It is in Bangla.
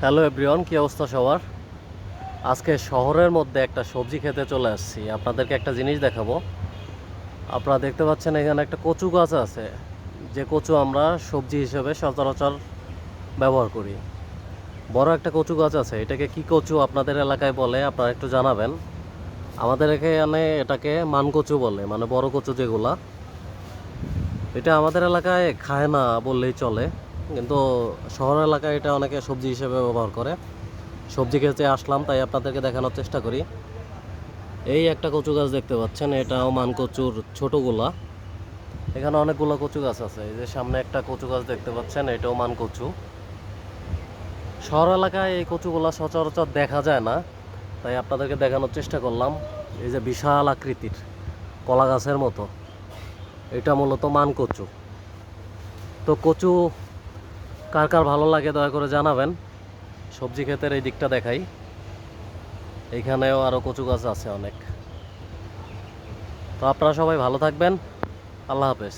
হ্যালো এভরিওয়ান, কি অবস্থা সবার? আজকে শহরের মধ্যে একটা সবজি খেতে চলে আসছি। আপনাদেরকে একটা জিনিস দেখাবো। আপনারা দেখতে পাচ্ছেন এখানে একটা কচু গাছ আছে, যে কচু আমরা সবজি হিসেবে সচরাচর ব্যবহার করি। বড় একটা কচু গাছ আছে। এটাকে কি কচু আপনাদের এলাকায় বলে আপনারা একটু জানাবেন। আমাদের এখানে এটাকে মান কচু বলে, মানে বড় কচু যেগুলা। এটা আমাদের এলাকায় খায় না বললেই চলে, কিন্তু শহর এলাকায় এটা অনেকে সবজি হিসেবে ব্যবহার করে। সবজি খেতে আসলাম, তাই আপনাদেরকে দেখানোর চেষ্টা করি। এই একটা কচু গাছ দেখতে পাচ্ছেন, এটাও মান কচুর ছোটোগুলা। এখানে অনেকগুলো কচু গাছ আছে। এই যে সামনে একটা কচু গাছ দেখতে পাচ্ছেন, এটাও মান কচু। শহর এলাকায় এই কচুগুলা সচরাচর দেখা যায় না, তাই আপনাদেরকে দেখানোর চেষ্টা করলাম। এই যে বিশাল আকৃতির কলা গাছের মতো, এটা মূলত মান কচু। তো কচু কার কার ভালো লাগে দয়া করে জানাবেন। সবজি ক্ষেতের এই দিকটা দেখাই, এইখানেও আরও কচু গাছ আছে অনেক। তো আপনারা সবাই ভালো থাকবেন। আল্লাহ হাফেজ।